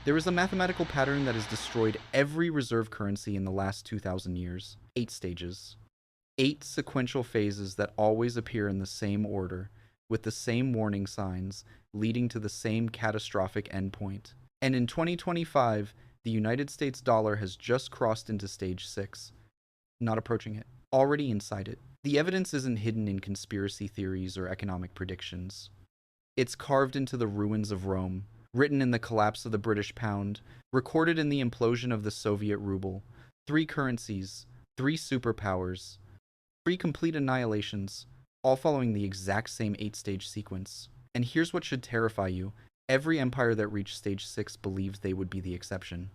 There is a mathematical pattern that has destroyed every reserve currency in the last 2,000 years. 8 stages. 8 sequential phases that always appear in the same order, with the same warning signs, leading to the same catastrophic endpoint. And in 2025, the United States dollar has just crossed into stage 6. Not approaching it. Already inside it. The evidence isn't hidden in conspiracy theories or economic predictions. It's carved into the ruins of Rome, written in the collapse of the British pound, recorded in the implosion of the Soviet ruble. 3 currencies, 3 superpowers, 3 complete annihilations, all following the exact same 8-stage sequence. And here's what should terrify you. Every empire that reached stage 6 believed they would be the exception.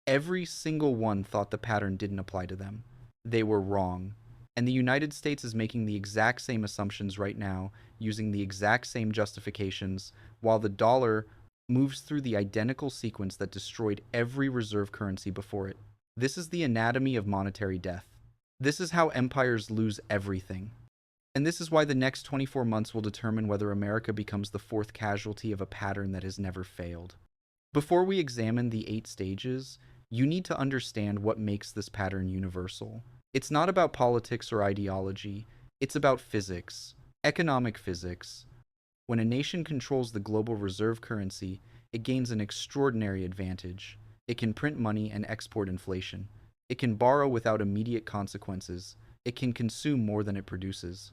Every single one thought the pattern didn't apply to them. They were wrong. And the United States is making the exact same assumptions right now, using the exact same justifications, while the dollar moves through the identical sequence that destroyed every reserve currency before it. This is the anatomy of monetary death. This is how empires lose everything. And this is why the next 24 months will determine whether America becomes the 4th casualty of a pattern that has never failed. Before we examine the 8 stages, you need to understand what makes this pattern universal. It's not about politics or ideology, it's about physics, economic physics. When a nation controls the global reserve currency, it gains an extraordinary advantage. It can print money and export inflation. It can borrow without immediate consequences. It can consume more than it produces.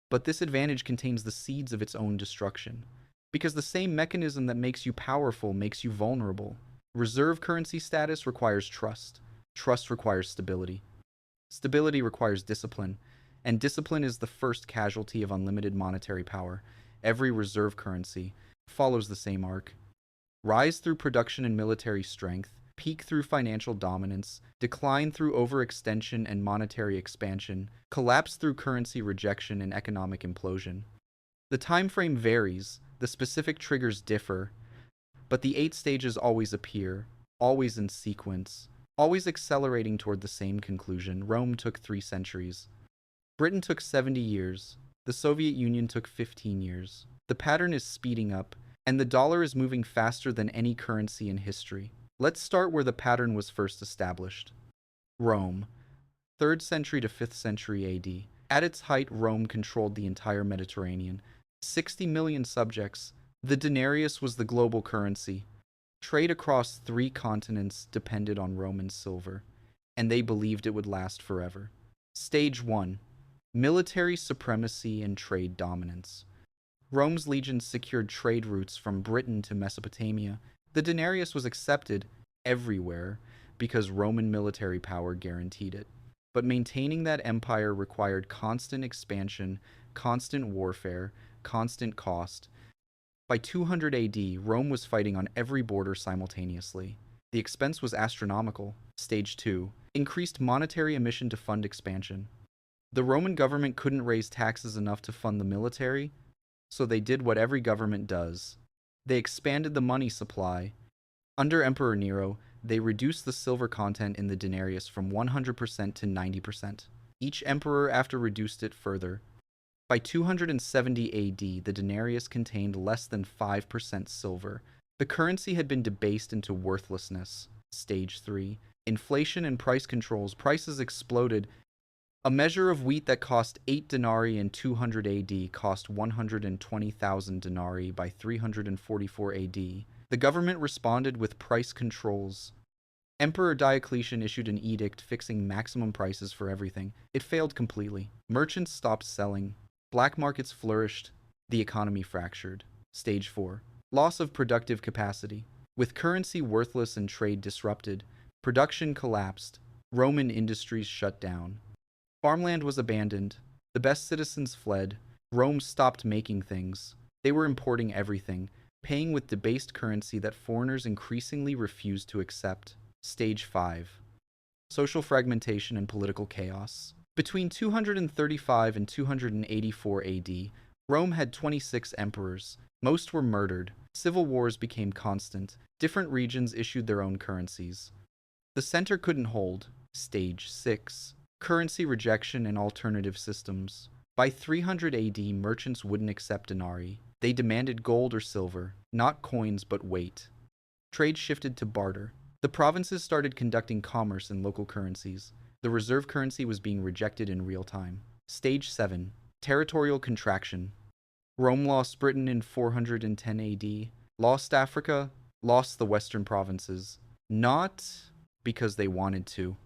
But this advantage contains the seeds of its own destruction. Because the same mechanism that makes you powerful makes you vulnerable. Reserve currency status requires trust. Trust requires stability. Stability requires discipline, and discipline is the first casualty of unlimited monetary power. Every reserve currency follows the same arc. Rise through production and military strength, peak through financial dominance, decline through overextension and monetary expansion, collapse through currency rejection and economic implosion. The time frame varies, the specific triggers differ, but the 8 stages always appear, always in sequence, always accelerating toward the same conclusion. Rome took 3 centuries. Britain took 70 years. The Soviet Union took 15 years. The pattern is speeding up, and the dollar is moving faster than any currency in history. Let's start where the pattern was first established. Rome, 3rd century to 5th century AD. At its height, Rome controlled the entire Mediterranean. 60 million subjects. The denarius was the global currency. Trade across 3 continents depended on Roman silver, and they believed it would last forever. Stage 1. Military supremacy and trade dominance. Rome's legions secured trade routes from Britain to Mesopotamia. The denarius was accepted everywhere because Roman military power guaranteed it. But maintaining that empire required constant expansion, constant warfare, constant cost. By 200 AD, Rome was fighting on every border simultaneously. The expense was astronomical. Stage 2. Increased monetary emission to fund expansion. The Roman government couldn't raise taxes enough to fund the military, so they did what every government does. They expanded the money supply. Under Emperor Nero, they reduced the silver content in the denarius from 100% to 90%. Each emperor after reduced it further. By 270 AD, the denarius contained less than 5% silver. The currency had been debased into worthlessness. Stage 3. Inflation and price controls. Prices exploded. A measure of wheat that cost 8 denarii in 200 AD cost 120,000 denarii by 344 AD. The government responded with price controls. Emperor Diocletian issued an edict fixing maximum prices for everything. It failed completely. Merchants stopped selling. Black markets flourished. The economy fractured. Stage 4. Loss of productive capacity. With currency worthless and trade disrupted, production collapsed. Roman industries shut down. Farmland was abandoned. The best citizens fled. Rome stopped making things. They were importing everything, paying with debased currency that foreigners increasingly refused to accept. Stage 5. Social fragmentation and political chaos. Between 235 and 284 AD, Rome had 26 emperors. Most were murdered. Civil wars became constant. Different regions issued their own currencies. The center couldn't hold. Stage 6. Currency rejection and alternative systems. By 300 AD, merchants wouldn't accept denarii. They demanded gold or silver, not coins but weight. Trade shifted to barter. The provinces started conducting commerce in local currencies. The reserve currency was being rejected in real time. Stage 7. Territorial contraction. Rome lost Britain in 410 AD, lost Africa, lost the western provinces. Not because they wanted to,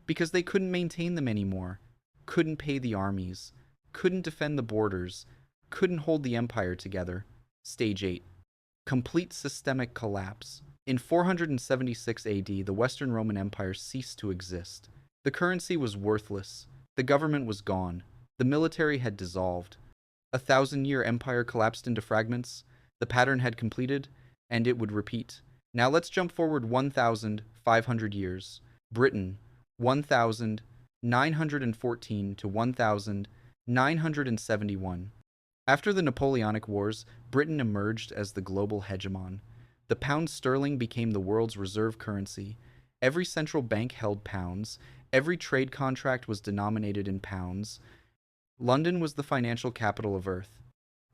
because they couldn't maintain them anymore, couldn't pay the armies, couldn't defend the borders, couldn't hold the empire together. Stage 8. Complete systemic collapse. In 476 AD, the Western Roman Empire ceased to exist. The currency was worthless. The government was gone. The military had dissolved. A 1,000-year empire collapsed into fragments. The pattern had completed, and it would repeat. Now let's jump forward 1,500 years. Britain, 1,914 to 1,971. After the Napoleonic Wars, Britain emerged as the global hegemon. The pound sterling became the world's reserve currency. Every central bank held pounds. Every trade contract was denominated in pounds. London was the financial capital of Earth.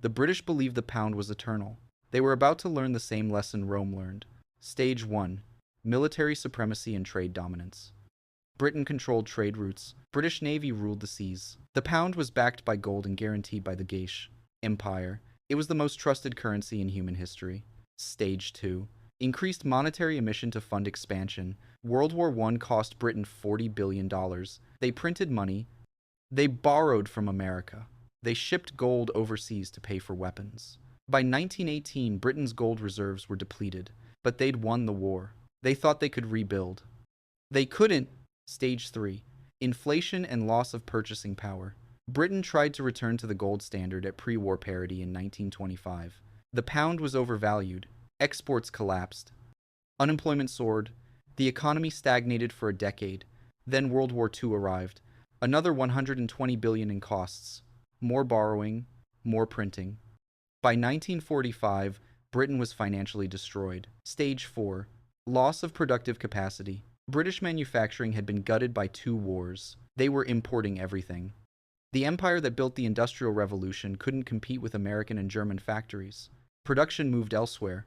The British believed the pound was eternal. They were about to learn the same lesson Rome learned. Stage 1. Military supremacy and trade dominance. Britain controlled trade routes. British Navy ruled the seas. The pound was backed by gold and guaranteed by the Gaulish Empire. It was the most trusted currency in human history. Stage 2. Increased monetary emission to fund expansion. World War I cost Britain $40 billion. They printed money. They borrowed from America. They shipped gold overseas to pay for weapons. By 1918, Britain's gold reserves were depleted, but they'd won the war. They thought they could rebuild. They couldn't. Stage 3. Inflation and loss of purchasing power. Britain tried to return to the gold standard at pre-war parity in 1925. The pound was overvalued. Exports collapsed. Unemployment soared. The economy stagnated for a decade. Then World War II arrived. Another $120 billion in costs. More borrowing, more printing. By 1945, Britain was financially destroyed. Stage 4. Loss of productive capacity. British manufacturing had been gutted by 2 wars. They were importing everything. The empire that built the Industrial Revolution couldn't compete with American and German factories. Production moved elsewhere.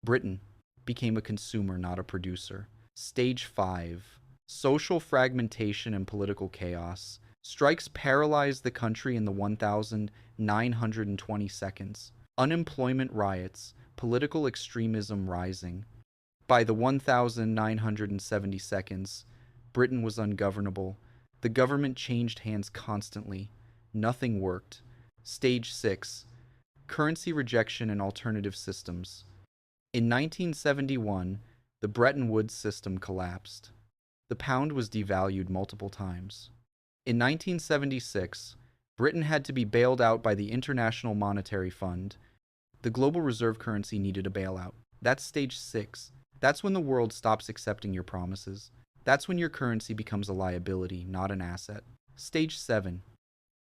Britain became a consumer, not a producer. Stage 5. Social fragmentation and political chaos. Strikes paralyzed the country in the 1,920 seconds. Unemployment riots, political extremism rising. By the 1,970 seconds, Britain was ungovernable. The government changed hands constantly. Nothing worked. Stage 6. Currency rejection and alternative systems. In 1971, the Bretton Woods system collapsed. The pound was devalued multiple times. In 1976, Britain had to be bailed out by the International Monetary Fund. The global reserve currency needed a bailout. That's stage 6. That's when the world stops accepting your promises. That's when your currency becomes a liability, not an asset. Stage 7.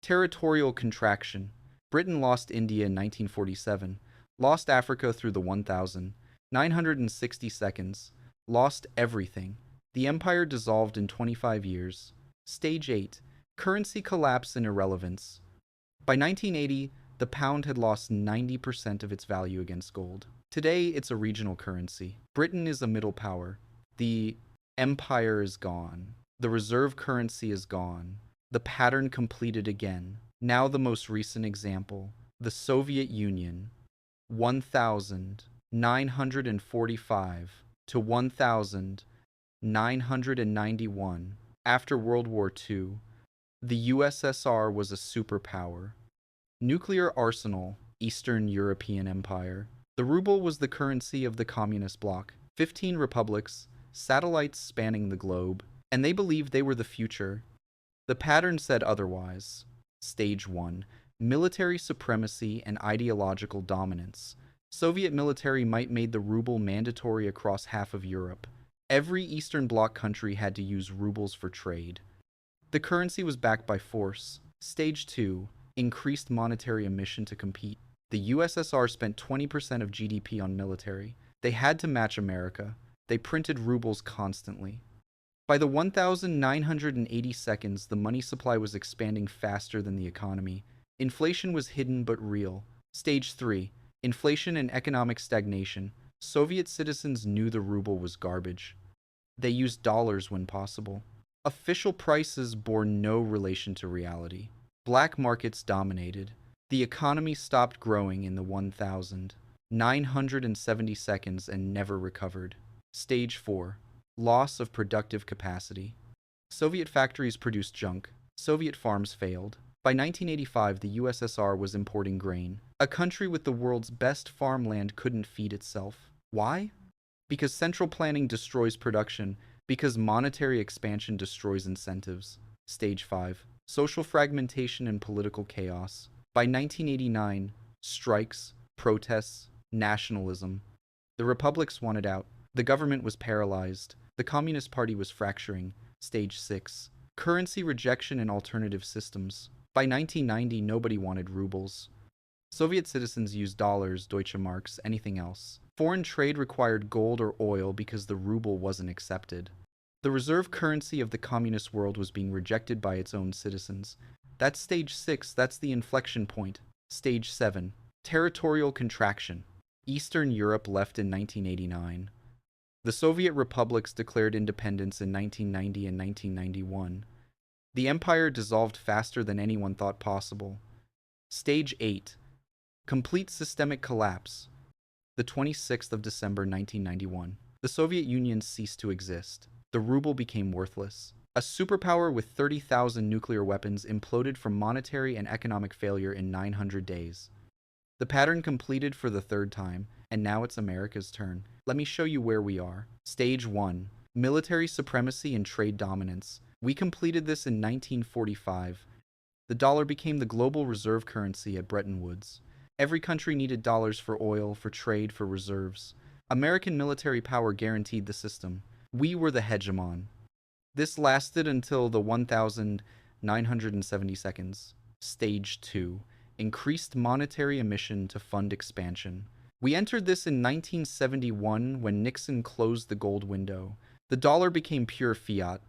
Territorial contraction. Britain lost India in 1947, lost Africa through the 1,960 seconds, lost everything. The empire dissolved in 25 years. Stage 8. Currency collapse and irrelevance. By 1980, the pound had lost 90% of its value against gold. Today, it's a regional currency. Britain is a middle power. The empire is gone. The reserve currency is gone. The pattern completed again. Now the most recent example, the Soviet Union, 1,945 to 1,991. After World War II, the USSR was a superpower. Nuclear arsenal, Eastern European Empire. The ruble was the currency of the communist bloc. 15 republics, satellites spanning the globe, and they believed they were the future. The pattern said otherwise. Stage 1. Military supremacy and ideological dominance. Soviet military might made the ruble mandatory across half of Europe. Every Eastern Bloc country had to use rubles for trade. The currency was backed by force. Stage 2. Increased monetary emission to compete. The USSR spent 20% of GDP on military. They had to match America. They printed rubles constantly. By the 1,980 seconds, the money supply was expanding faster than the economy. Inflation was hidden but real. Stage 3. Inflation and economic stagnation. Soviet citizens knew the ruble was garbage. They used dollars when possible. Official prices bore no relation to reality. Black markets dominated. The economy stopped growing in the 1970 seconds and never recovered. Stage 4. Loss of productive capacity. Soviet factories produced junk. Soviet farms failed. By 1985, the USSR was importing grain. A country with the world's best farmland couldn't feed itself. Why? Because central planning destroys production, because monetary expansion destroys incentives. Stage 5. Social fragmentation and political chaos. By 1989, strikes, protests, nationalism. The republics wanted out. The government was paralyzed. The Communist Party was fracturing. Stage 6. Currency rejection and alternative systems. By 1990, nobody wanted rubles. Soviet citizens used dollars, Deutsche Marks, anything else. Foreign trade required gold or oil because the ruble wasn't accepted. The reserve currency of the communist world was being rejected by its own citizens. That's stage 6, that's the inflection point. Stage 7. Territorial contraction. Eastern Europe left in 1989. The Soviet republics declared independence in 1990 and 1991. The empire dissolved faster than anyone thought possible. Stage 8. Complete systemic collapse. The 26th of December 1991. The Soviet Union ceased to exist. The ruble became worthless. A superpower with 30,000 nuclear weapons imploded from monetary and economic failure in 900 days. The pattern completed for the third time, and now it's America's turn. Let me show you where we are. Stage 1. Military supremacy and trade dominance. We completed this in 1945. The dollar became the global reserve currency at Bretton Woods. Every country needed dollars for oil, for trade, for reserves. American military power guaranteed the system. We were the hegemon. This lasted until the 1970 seconds. Stage 2. Increased monetary emission to fund expansion. We entered this in 1971 when Nixon closed the gold window. The dollar became pure fiat.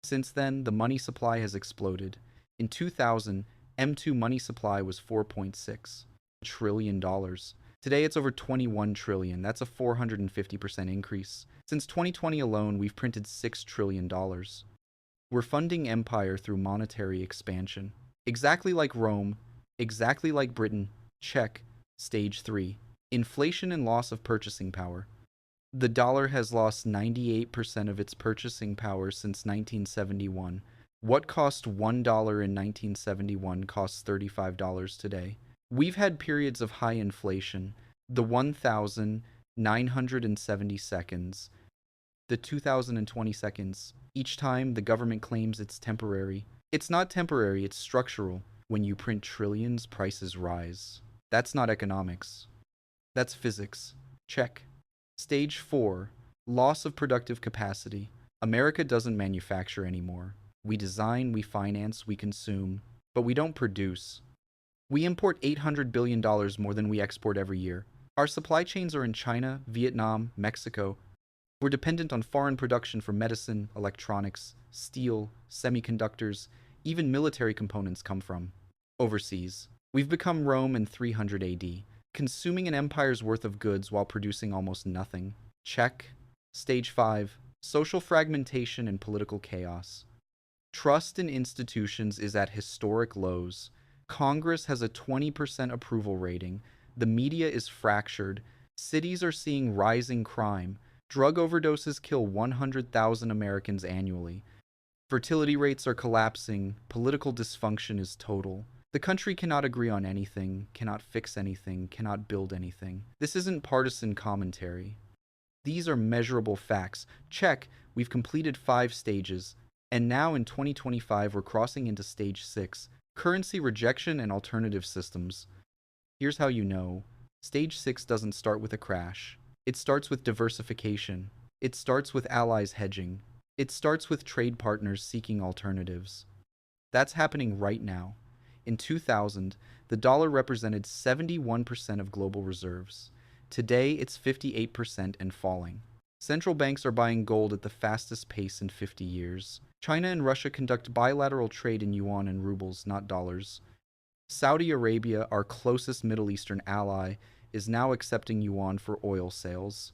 Since then, the money supply has exploded. In 2000, M2 money supply was $4.6 trillion. Today, it's over 21 trillion. That's a 450% increase. Since 2020 alone, we've printed $6 trillion. We're funding empire through monetary expansion. Exactly like Rome, exactly like Britain. Check. Stage 3. Inflation and loss of purchasing power. The dollar has lost 98% of its purchasing power since 1971. What cost $1 in 1971 costs $35 today. We've had periods of high inflation, the 1970 seconds, the 2020 seconds. Each time the government claims it's temporary. It's not temporary, it's structural. When you print trillions, prices rise. That's not economics. That's physics. Check. Stage 4. Loss of productive capacity. America doesn't manufacture anymore. We design, we finance, we consume, but we don't produce. We import $800 billion more than we export every year. Our supply chains are in China, Vietnam, Mexico. We're dependent on foreign production for medicine, electronics, steel, semiconductors, even military components come from overseas. We've become Rome in 300 AD, consuming an empire's worth of goods while producing almost nothing. Check. Stage 5. Social fragmentation and political chaos. Trust in institutions is at historic lows. Congress has a 20% approval rating. The media is fractured. Cities are seeing rising crime. Drug overdoses kill 100,000 Americans annually. Fertility rates are collapsing. Political dysfunction is total. The country cannot agree on anything, cannot fix anything, cannot build anything. This isn't partisan commentary. These are measurable facts. Check, we've completed 5 stages. And now in 2025, we're crossing into stage 6, currency rejection and alternative systems. Here's how you know. Stage 6 doesn't start with a crash. It starts with diversification. It starts with allies hedging. It starts with trade partners seeking alternatives. That's happening right now. In 2000, the dollar represented 71% of global reserves. Today, it's 58% and falling. Central banks are buying gold at the fastest pace in 50 years. China and Russia conduct bilateral trade in yuan and rubles, not dollars. Saudi Arabia, our closest Middle Eastern ally, is now accepting yuan for oil sales.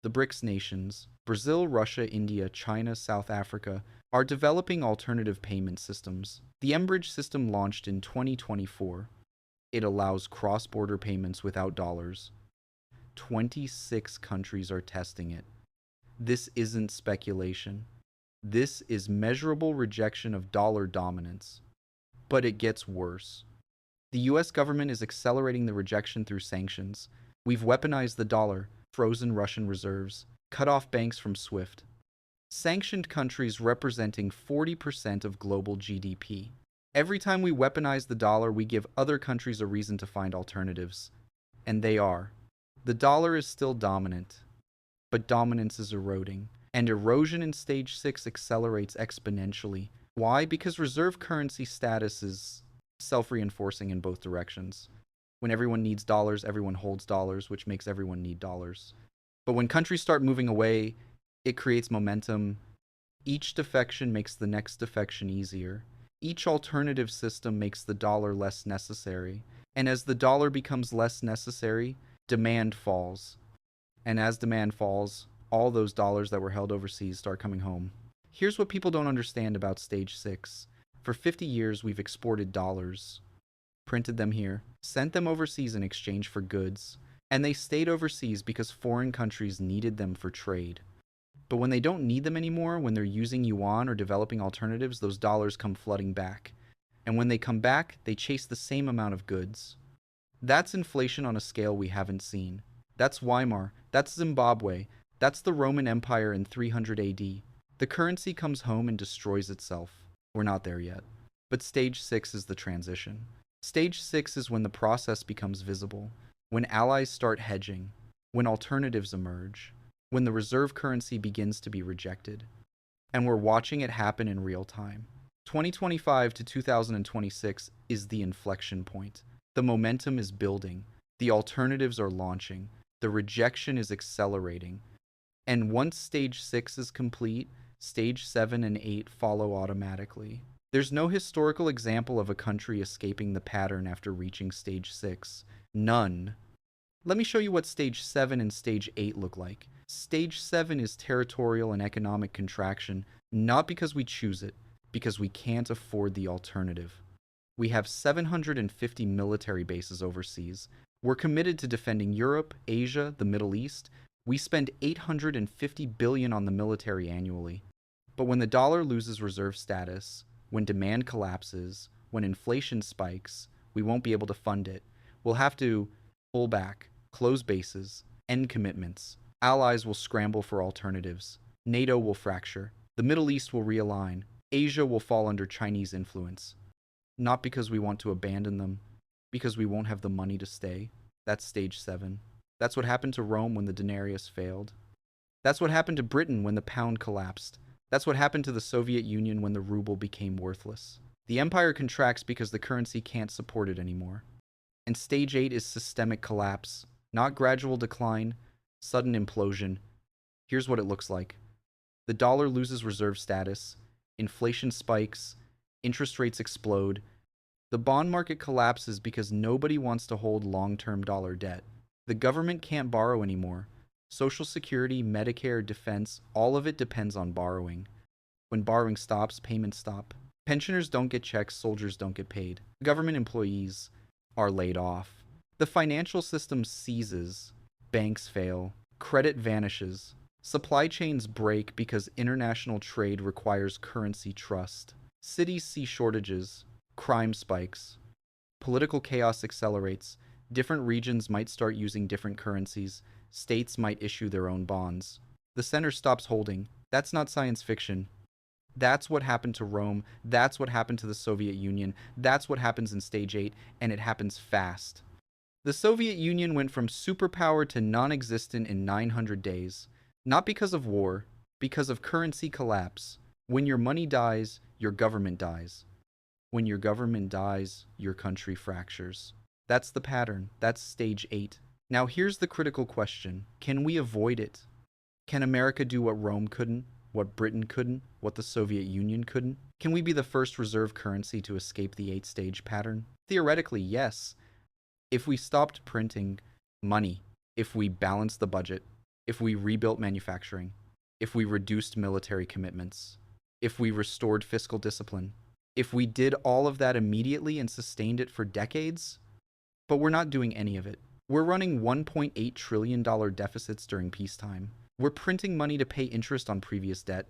The BRICS nations, Brazil, Russia, India, China, South Africa, are developing alternative payment systems. The mBridge system launched in 2024. It allows cross-border payments without dollars. 26 countries are testing it. This isn't speculation. This is measurable rejection of dollar dominance. But it gets worse. The US government is accelerating the rejection through sanctions. We've weaponized the dollar, frozen Russian reserves, cut off banks from SWIFT. Sanctioned countries representing 40% of global GDP. Every time we weaponize the dollar, we give other countries a reason to find alternatives. And they are. The dollar is still dominant, but dominance is eroding. And erosion in stage 6 accelerates exponentially. Why? Because reserve currency status is self-reinforcing in both directions. When everyone needs dollars, everyone holds dollars, which makes everyone need dollars. But when countries start moving away, it creates momentum. Each defection makes the next defection easier. Each alternative system makes the dollar less necessary. And as the dollar becomes less necessary, demand falls. And as demand falls, all those dollars that were held overseas start coming home. Here's what people don't understand about stage 6. For 50 years, we've exported dollars, printed them here, sent them overseas in exchange for goods, and they stayed overseas because foreign countries needed them for trade. But when they don't need them anymore, when they're using yuan or developing alternatives, those dollars come flooding back. And when they come back, they chase the same amount of goods. That's inflation on a scale we haven't seen. That's Weimar. That's Zimbabwe. That's the Roman Empire in 300 AD. The currency comes home and destroys itself. We're not there yet. But stage 6 is the transition. Stage 6 is when the process becomes visible, when allies start hedging, when alternatives emerge, when the reserve currency begins to be rejected. And we're watching it happen in real time. 2025 to 2026 is the inflection point. The momentum is building. The alternatives are launching. The rejection is accelerating. And once stage 6 is complete, stage 7 and 8 follow automatically. There's no historical example of a country escaping the pattern after reaching stage 6. None. Let me show you what stage 7 and stage 8 look like. Stage 7 is territorial and economic contraction, not because we choose it, because we can't afford the alternative. We have 750 military bases overseas. We're committed to defending Europe, Asia, the Middle East. We spend $850 billion on the military annually. But when the dollar loses reserve status, when demand collapses, when inflation spikes, we won't be able to fund it. We'll have to pull back, close bases, end commitments. Allies will scramble for alternatives. NATO will fracture. The Middle East will realign. Asia will fall under Chinese influence. Not because we want to abandon them, because we won't have the money to stay. That's stage 7. That's what happened to Rome when the denarius failed. That's what happened to Britain when the pound collapsed. That's what happened to the Soviet Union when the ruble became worthless. The empire contracts because the currency can't support it anymore. And stage 8 is systemic collapse, not gradual decline, sudden implosion. Here's what it looks like. The dollar loses reserve status, inflation spikes, interest rates explode. The bond market collapses because nobody wants to hold long-term dollar debt. The government can't borrow anymore. Social Security, Medicare, defense, all of it depends on borrowing. When borrowing stops, payments stop. Pensioners don't get checks, soldiers don't get paid. Government employees are laid off. The financial system seizes. Banks fail. Credit vanishes. Supply chains break because international trade requires currency trust. Cities see shortages. Crime spikes. Political chaos accelerates. Different regions might start using different currencies. States might issue their own bonds. The center stops holding. That's not science fiction. That's what happened to Rome. That's what happened to the Soviet Union. That's what happens in stage 8, and it happens fast. The Soviet Union went from superpower to non-existent in 900 days. Not because of war, because of currency collapse. When your money dies, your government dies. When your government dies, your country fractures. That's the pattern. That's stage 8. Now here's the critical question. Can we avoid it? Can America do what Rome couldn't? What Britain couldn't? What the Soviet Union couldn't? Can we be the first reserve currency to escape the 8-stage pattern? Theoretically, yes. If we stopped printing money, if we balanced the budget, if we rebuilt manufacturing, if we reduced military commitments, if we restored fiscal discipline, if we did all of that immediately and sustained it for decades. But we're not doing any of it. We're running $1.8 trillion deficits during peacetime. We're printing money to pay interest on previous debt.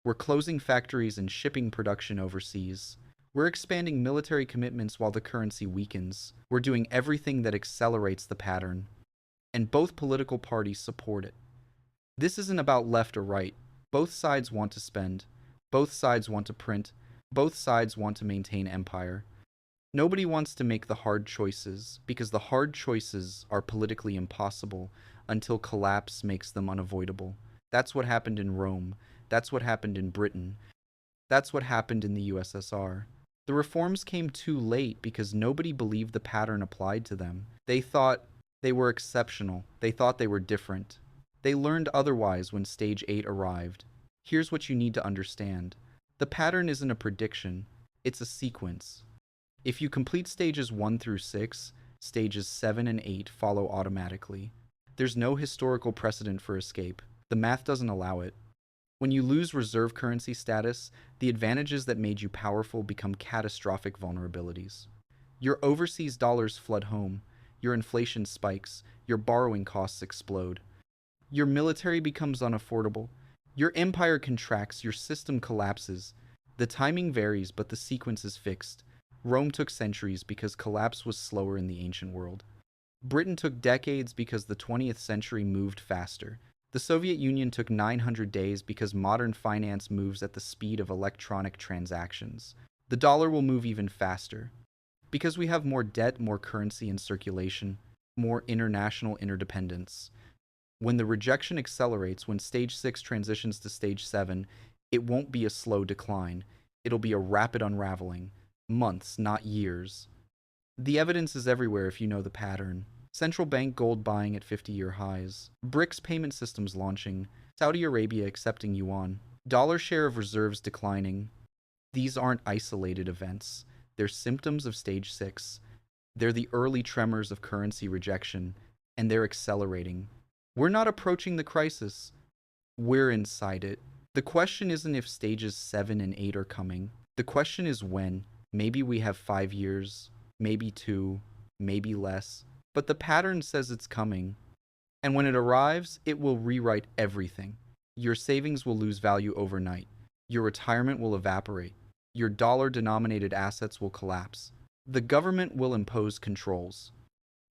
We're closing factories and shipping production overseas. We're expanding military commitments while the currency weakens. We're doing everything that accelerates the pattern. And both political parties support it. This isn't about left or right. Both sides want to spend. Both sides want to print. Both sides want to maintain empire. Nobody wants to make the hard choices because the hard choices are politically impossible until collapse makes them unavoidable. That's what happened in Rome. That's what happened in Britain. That's what happened in the USSR. The reforms came too late because nobody believed the pattern applied to them. They thought they were exceptional. They thought they were different. They learned otherwise when Stage 8 arrived. Here's what you need to understand. The pattern isn't a prediction. It's a sequence. If you complete stages 1 through 6, stages 7 and 8 follow automatically. There's no historical precedent for escape. The math doesn't allow it. When you lose reserve currency status, the advantages that made you powerful become catastrophic vulnerabilities. Your overseas dollars flood home, your inflation spikes, your borrowing costs explode. Your military becomes unaffordable. Your empire contracts, your system collapses. The timing varies, but the sequence is fixed. Rome took centuries because collapse was slower in the ancient world. Britain took decades because the 20th century moved faster. The Soviet Union took 900 days because modern finance moves at the speed of electronic transactions. The dollar will move even faster. Because we have more debt, more currency in circulation, more international interdependence. When the rejection accelerates, when Stage 6 transitions to Stage 7, it won't be a slow decline. It'll be a rapid unraveling. Months, not years. The evidence is everywhere if you know the pattern. Central bank gold buying at 50-year highs. BRICS payment systems launching. Saudi Arabia accepting yuan. Dollar share of reserves declining. These aren't isolated events. They're symptoms of Stage 6. They're the early tremors of currency rejection, and they're accelerating. We're not approaching the crisis. We're inside it. The question isn't if stages 7 and 8 are coming. The question is when. Maybe we have 5 years, maybe 2, maybe less. But the pattern says it's coming. And when it arrives, it will rewrite everything. Your savings will lose value overnight. Your retirement will evaporate. Your dollar-denominated assets will collapse. The government will impose controls.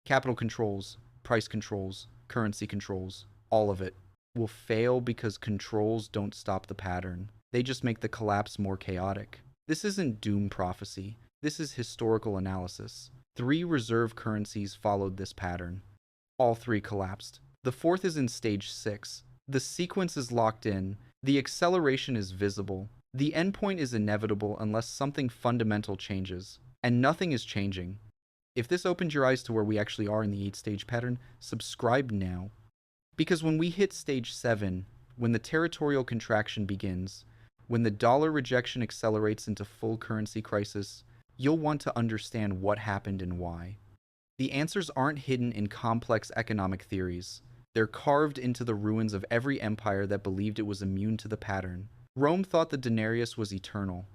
Capital controls, price controls, currency controls, all of it will fail because controls don't stop the pattern. They just make the collapse more chaotic. This isn't doom prophecy. This is historical analysis. 3 reserve currencies followed this pattern. All 3 collapsed. The 4th is in Stage 6. The sequence is locked in. The acceleration is visible. The endpoint is inevitable unless something fundamental changes. And nothing is changing. If this opened your eyes to where we actually are in the 8-stage pattern, subscribe now. Because when we hit Stage 7, when the territorial contraction begins, when the dollar rejection accelerates into full currency crisis, you'll want to understand what happened and why. The answers aren't hidden in complex economic theories. They're carved into the ruins of every empire that believed it was immune to the pattern. Rome thought the denarius was eternal.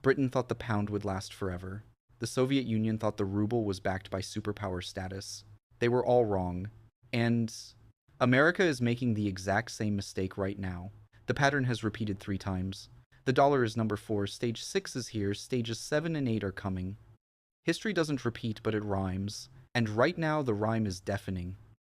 Britain thought the pound would last forever. The Soviet Union thought the ruble was backed by superpower status. They were all wrong. And America is making the exact same mistake right now. The pattern has repeated 3 times. The dollar is number 4, Stage 6 is here, Stages 7 and 8 are coming. History doesn't repeat, but it rhymes. And right now, the rhyme is deafening.